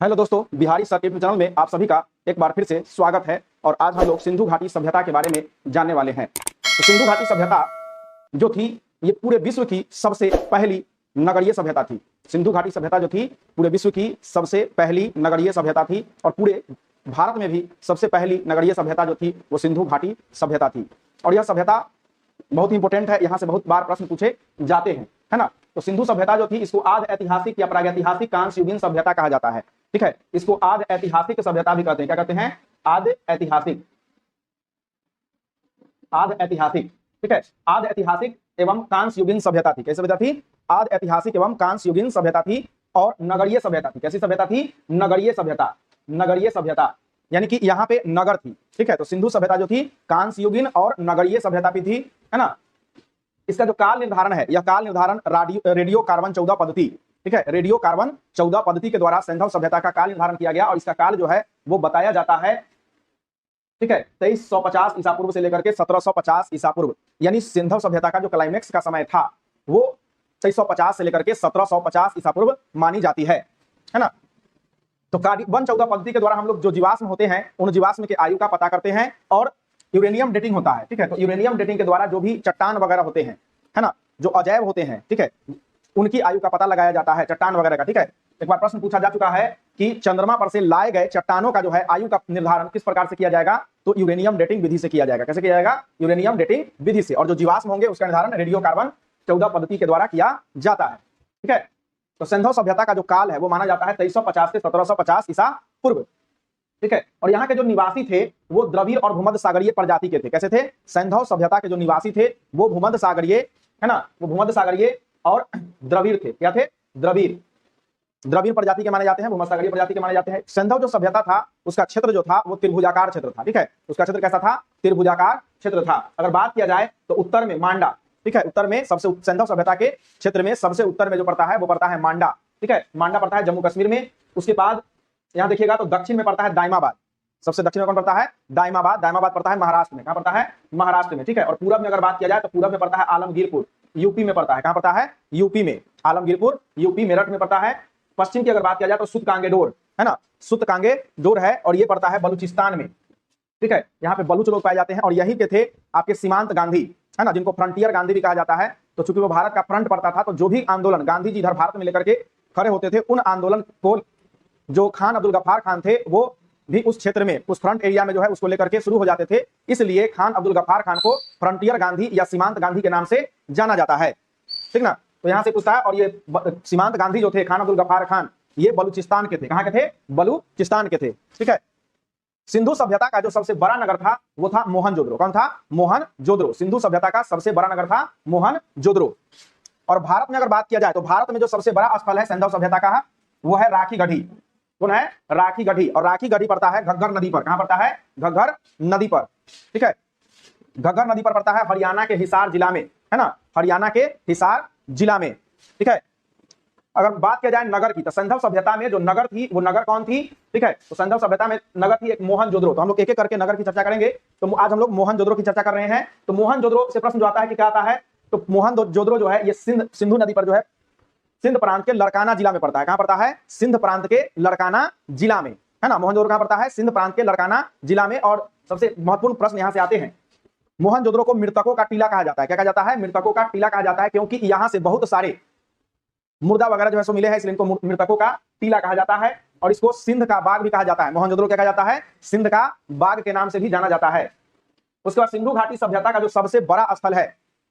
Hello दोस्तों, Bihari sir YouTube channel में आप सभी का एक बार फिर से स्वागत है। और आज हम लोग सिंधु घाटी सभ्यता के बारे में जानने वाले हैं। तो सिंधु घाटी सभ्यता जो थी, ये पूरे विश्व की सबसे पहली नगरीय सभ्यता थी। सिंधु घाटी सभ्यता जो थी पूरे विश्व की सबसे पहली नगरीय सभ्यता थी और पूरे भारत में भी सबसे पहली नगरीय सभ्यता जो थी वो सिंधु घाटी सभ्यता थी। और यह सभ्यता बहुत ही इंपॉर्टेंट है, यहाँ से बहुत बार प्रश्न पूछे जाते हैं, है ना। तो सिंधु सभ्यता जो थी इसको आद ऐतिहासिक या प्रागैतिहासिक कांस्ययुगीन सभ्यता कहा जाता है। ठीक है, इसको आद ऐतिहासिक सभ्यता भी कहते हैं। क्या कहते हैं? आद ऐतिहासिक, आद ऐतिहासिक। ठीक है, आद ऐतिहासिक एवं कांस्ययुगीन सभ्यता थी। कैसी सभ्यता थी? आद ऐतिहासिक एवं कांस्ययुगीन सभ्यता थी और नगरीय सभ्यता थी। कैसी सभ्यता थी? नगरीय सभ्यता। नगरीय सभ्यता यानी कि यहाँ पे नगर थी। ठीक है, तो सिंधु सभ्यता जो थी कांस्ययुगीन और नगरीय सभ्यता भी थी, है ना। इसका जो काल निर्धारण है, यह काल निर्धारण रेडियो कार्बन 14 पद्धति, ठीक है, रेडियो कार्बन 14 पद्धति के द्वारा सिंधु सभ्यता का काल निर्धारण किया गया। और इसका काल जो है वो बताया जाता है, ठीक है, 2350 ईसा पूर्व से लेकर के 1750 ईसा पूर्व, यानी सिंधु सभ्यता का जो क्लाइमेक्स का समय था वो 2350 से लेकर के 1750 ईसा पूर्व मानी जाती है ना। तो कार्बन 14 पद्धति के द्वारा हम लोग जो जीवाश्म होते हैं उन जीवाश्म के आयु का पता करते हैं और यूरेनियम डेटिंग होता है। ठीक है, तो यूरेनियम डेटिंग के द्वारा जो भी चट्टान वगैरह होते हैं, है ना, जो अजैव होते हैं, ठीक है, उनकी आयु का पता लगाया जाता है, चट्टान वगैरह का। ठीक है, एक बार प्रश्न पूछा जा चुका है कि चंद्रमा पर से लाए गए चट्टानों का जो है आयु का निर्धारण किस प्रकार से किया जाएगा? तो यूरेनियम डेटिंग विधि से किया जाएगा। कैसे किया जाएगा? यूरेनियम डेटिंग विधि से। और जो जीवाश्म होंगे उसका निर्धारण रेडियो कार्बन 14 पद्धति के द्वारा किया जाता है। ठीक है, तो सिंधु सभ्यता का जो काल है वो माना जाता है 2350 से 1750 ईसा पूर्व। ठीक है, और यहाँ के जो निवासी थे वो द्रविड़ और भूमध्य सागरीय प्रजाति के थे। कैसे थे? सिंधु सभ्यता के जो निवासी थे वो भूमध्य सागरीय, है ना, वो भूमध्य सागरीय और द्रविड़ थे। क्या थे? द्रविड़। द्रविड़ प्रजाति के माने जाते हैं, भूमध्य सागरीय प्रजाति के माने जाते हैं। सिंधु जो सभ्यता था उसका क्षेत्र जो था वो त्रिभुजाकार क्षेत्र था। ठीक है, उसका क्षेत्र कैसा था? त्रिभुजाकार क्षेत्र था। अगर बात किया जाए तो उत्तर में मांडा, ठीक है, उत्तर में सबसे सिंधु सभ्यता के क्षेत्र में सबसे उत्तर में जो पड़ता है वो पड़ता है मांडा। ठीक है, मांडा पड़ता है जम्मू कश्मीर में। उसके बाद यहाँ देखिएगा तो दक्षिण में पड़ता है दाइमाबाद। सबसे दक्षिण में कौन पड़ता है? दाइमाबाद। दाइमाबाद पड़ता है महाराष्ट्र में। कहाँ पड़ता है? महाराष्ट्र में। ठीक है, और पूरब में अगर बात किया जाए तो पूरब में पड़ता है आलमगीरपुर, यूपी में पड़ता है। कहाँ पड़ता है? यूपी में। आलमगीरपुर यूपी मेरठ में पड़ता है। पश्चिम की अगर बात किया जाए तो सुतकांगेडोर, है ना, सुतकांगेडोर है और ये पड़ता है बलूचिस्तान में। ठीक है, यहाँ पे बलूच लोग पाए जाते हैं और यही के थे आपके सीमांत गांधी, है ना, जिनको फ्रंटियर गांधी भी कहा जाता है। तो चूंकि वो भारत का फ्रंट पड़ता था तो जो भी आंदोलन गांधी जी इधर भारत में लेकर के खड़े होते थे उन आंदोलन को जो खान अब्दुल गफ्फार खान थे वो भी उस क्षेत्र में, उस फ्रंट एरिया में जो है उसको लेकर के शुरू हो जाते थे। इसलिए खान अब्दुल गफ्फार खान को फ्रंटियर गांधी या सीमांत गांधी के नाम से जाना जाता है। ठीक ना, तो यहाँ से पूछता है। और ये सीमांत गांधी जो थे, खान अब्दुल गफ्फार खान, ये बलूचिस्तान के थे। कहाँ के थे? बलूचिस्तान के थे। ठीक है, सिंधु सभ्यता का जो सबसे बड़ा नगर था वो था मोहनजोदड़ो। कौन था? मोहनजोदड़ो। सिंधु सभ्यता का सबसे बड़ा नगर था मोहनजोदड़ो। और भारत में अगर बात किया जाए तो भारत में जो सबसे बड़ा स्थल है सिंधु सभ्यता का वो है राखी गढ़ी। कौन है? राखी गढ़ी। और राखी गढ़ी पड़ता है घग्गर नदी पर। कहां पड़ता है? घग्गर नदी पर। ठीक है, घग्गर नदी पर पड़ता है हरियाणा के हिसार जिला में, है ना, हरियाणा के हिसार जिला में। ठीक है, अगर बात किया जाए नगर की तो सिंधु सभ्यता में जो नगर थी वो नगर कौन थी? ठीक है, तो सिंधु सभ्यता में नगर थी एक मोहनजोदड़ो। तो हम लोग एक एक करके नगर की चर्चा करेंगे। तो आज हम लोग मोहनजोदड़ो की चर्चा कर रहे हैं। तो मोहनजोदड़ो से प्रश्न जो आता है कि क्या आता है? तो मोहनजोदड़ो जो है ये सिंधु नदी पर जो है सिंध प्रांत के लड़काना जिला में पड़ता है। कहां पड़ता है? सिंध प्रांत के लड़काना जिला में, है ना। मोहनजोदड़ो कहां पड़ता है? सिंध प्रांत के लड़काना जिला में। और सबसे महत्वपूर्ण प्रश्न यहां से आते हैं, मोहनजोदड़ो को मृतकों का टीला कहा जाता है। क्या कहा जाता है? मृतकों का टीला कहा जाता है, क्योंकि यहां से बहुत सारे मुर्दा वगैरह जो है सो मिले हैं, इसलिए इनको मृतकों का टीला कहा जाता है। और इसको सिंध का बाग भी कहा जाता है। मोहनजोदड़ो क्या कहा जाता है? सिंध का बाग के नाम से भी जाना जाता है। उसके बाद सिंधु घाटी सभ्यता का जो सबसे बड़ा स्थल है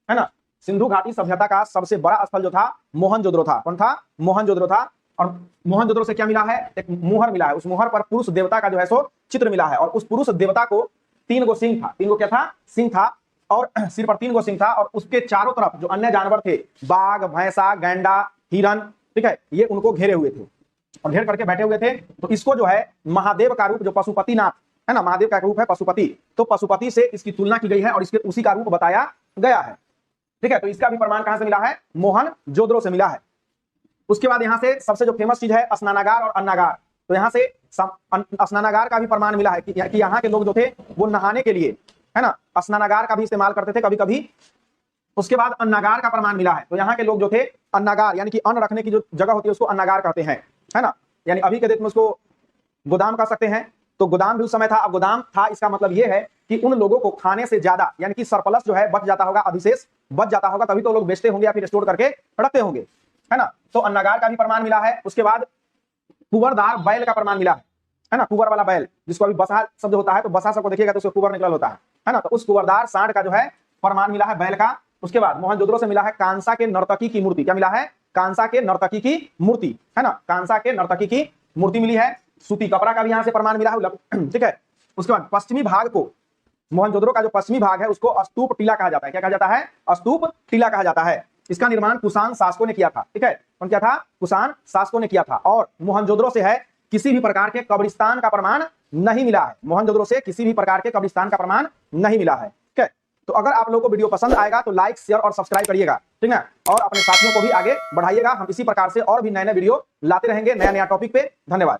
ना, सिंधु घाटी सभ्यता का सबसे बड़ा स्थल जो था मोहनजोदड़ो था। कौन था? मोहनजोदड़ो था। और मोहनजोदड़ो से क्या मिला है? एक मुहर मिला है। उस मुहर पर पुरुष देवता का जो है सो चित्र मिला है। और उस पुरुष देवता को 3 गो सिंह था। 3 गो क्या था? सिंह था। और सिर पर 3 गो सिंह था। और उसके चारों तरफ जो अन्य जानवर थे, बाघ, भैंसा, गैंडा, हिरन, ठीक है, ये उनको घेरे हुए थे और घेर करके बैठे हुए थे। तो इसको जो है महादेव का रूप, जो पशुपतिनाथ है ना, महादेव का रूप है पशुपति, तो पशुपति से इसकी तुलना की गई है और इसके उसी का रूप बताया गया है। ठीक है, तो इसका भी प्रमाण कहां से मिला है? मोहनजोदड़ो से मिला है। उसके बाद यहां से सबसे जो फेमस चीज है स्नानागार और अन्नागार। तो यहां से स्नानागार का भी प्रमाण मिला है कि यहाँ के लोग जो थे वो नहाने के लिए, है ना, स्नानागार का भी इस्तेमाल करते थे कभी कभी। उसके बाद अन्नागार का प्रमाण मिला है। तो यहाँ के लोग जो थे अन्नागार यानी कि अन्न रखने की जो जगह होती है उसको अन्नागार कहते हैं, है ना। यानी अभी के डेट में उसको गोदाम कह सकते हैं। तो गोदाम भी उस समय था। अब गोदाम था इसका मतलब यह है कि उन लोगों को खाने से ज्यादा यानी कि सरप्लस जो है बच जाता होगा, अधिशेष बच जाता होगा, तभी तो लोग बेचते होंगे या फिर स्टोर करके रखते होंगे, है ना। तो अन्नागार का भी प्रमाण मिला है। उसके बाद कुंवरदार बैल का प्रमाण मिला है ना, कुंवर वाला बैल जिसको अभी बसा शब्द होता है, तो बसा सबको देखिएगा तो उसको कुंवर निकल होता है ना। तो उस कुंवरदार सांड का जो है प्रमाण मिला है बैल का। उसके बाद मोहनजोदड़ो से मिला है कांसा के नर्तकी की मूर्ति। क्या मिला है? कांसा के नर्तकी की मूर्ति, है ना, कांसा के नर्तकी की मूर्ति मिली है। सूती कपड़ा का भी यहां से प्रमाण मिला है, ठीक है। उसके बाद पश्चिमी भाग को, मोहनजोदड़ो का जो पश्चिमी भाग है उसको स्तूप टीला कहा जाता है। क्या कहा जाता है? स्तूप टीला कहा जाता है। इसका निर्माण कुषाण शासकों ने किया था, ठीक है। कौन किया था? कुषाण शासकों ने किया था। और मोहनजोदड़ो से है किसी भी प्रकार के कब्रिस्तान का प्रमाण नहीं मिला है। मोहनजोदड़ो से किसी भी प्रकार के कब्रिस्तान का प्रमाण नहीं मिला है, ठीक है। तो अगर आप लोगों को वीडियो पसंद आएगा तो लाइक, शेयर और सब्सक्राइब करिएगा, ठीक है। और अपने साथियों को भी आगे बढ़ाइएगा। हम इसी प्रकार से और भी नए नए वीडियो लाते रहेंगे, नया नया टॉपिक पे। धन्यवाद।